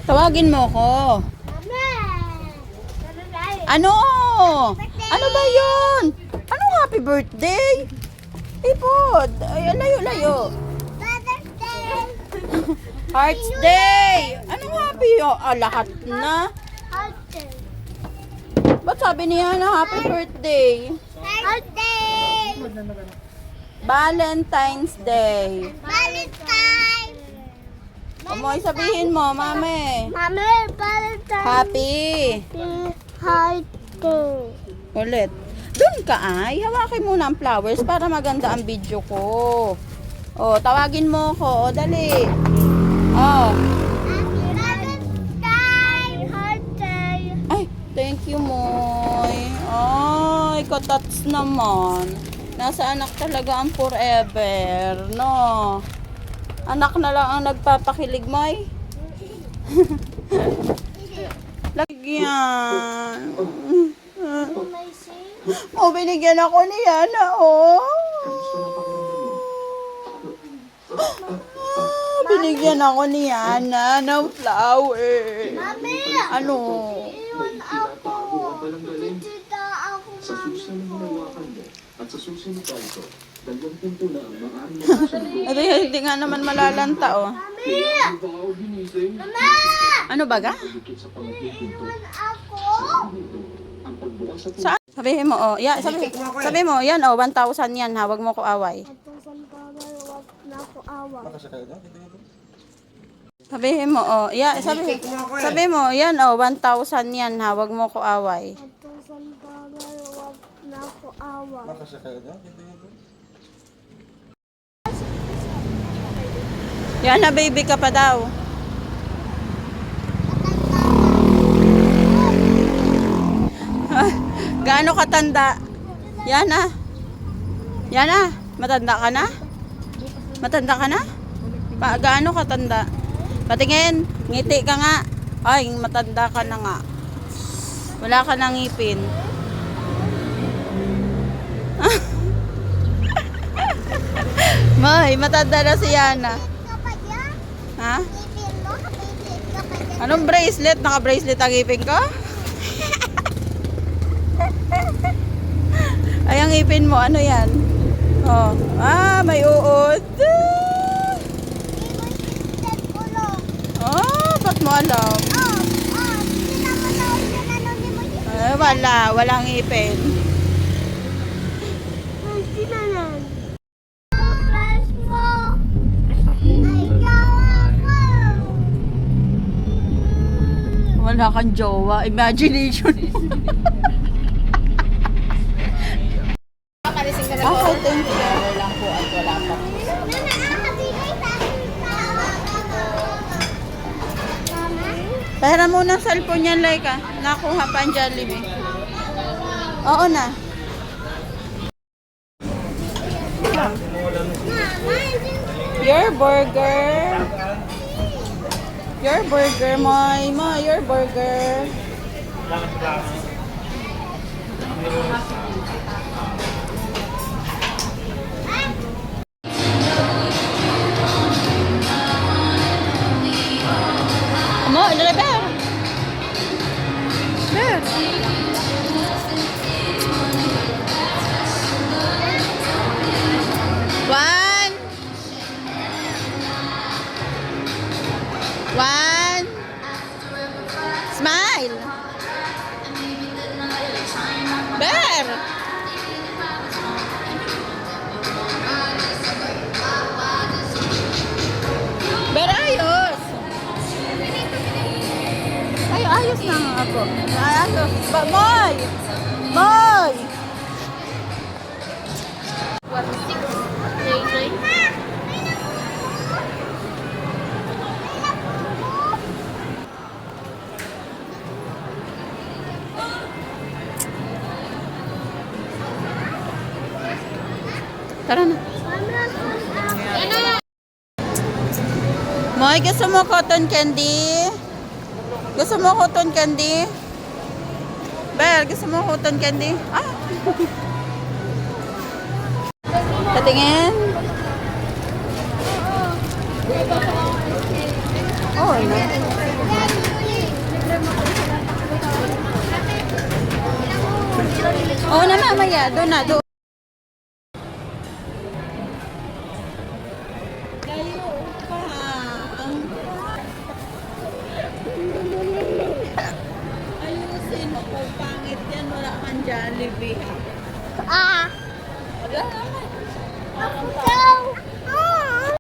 Tawagin mo ko. Ano? Ano ba yun? Anong happy birthday? Ipod. Ay, layo-layo. Hearts Day. Anong happy? Lahat na. Ba't sabi niya na happy birthday? Valentine's Day. Amoy, sabihin mo, mami. Valentine's Happy. Heart Day. Ulit. Doon ka ay. Hawakin muna ang flowers para maganda ang video ko. Oh, tawagin mo ko. O, dali. Oh. Valentine's Heart Day. Ay, thank you, Moy. Ay, katats naman. Nasa anak talaga ang forever, no? Anak na lang ang nagpapakilig, Moy. Lagyan. Oh, binigyan ako ni Yana, oh. Binigyan ako ni Yana ng flower. Mami! Ano? Iyon ako. Titita ako, Mami. At sa susunod pa ito, 20 na ang maaari Hindi nga naman malalanta, oh. Mama! Ano baga? Iyon ako. Saan? Sabihin mo, oh. Yeah, sabi mo, yan, oh, 1,000 yan, ha. Huwag mo ko away. Atong sanbagay, wag na ako awa. Sabihin mo, oh. Yeah, sabi mo, yan, oh, 1,000 yan, ha. Huwag mo ko away. Atong sanbagay, wag na ako awa. Yan na, baby ka pa daw. Gaano katanda? Yan na. Yan na. Matanda ka na? Matanda ka na? Gaano katanda? Patingin. Ngiti ka nga. Ay, matanda ka na nga. Wala ka nang ngipin. May, matanda na si Yana. Ha? Anong bracelet? Naka-bracelet ang ngipin ko? Ay, ang ngipin mo, ano yan? Oh. May uod. Oh, ba't mo alam? Walang ngipin. Wala kang jowa. Imagination. Okay, thank you. Wala po at wala pa. Pera muna ang cellphone niyan, Laika. Nakuha pa ang Jollibee. Oo na. Your burger. Your burger, Moy. Moy, your burger. Mo, dali, Bear. Bear. One. Smile. Bear. Bear, ayos. Ayos na nga ako. Ayos. Moy! Moy! Tara na. Moy, gusto mo cotton candy? Gusto mo cotton candy? Bel, gusto mo cotton candy? Patingin. Oo na. Oo na mamaya. Doon na. Doon. Layo pa. Ayusin mo kung pangit yan. Wala kang Jollibee. Ah! Wala naman. Ako daw!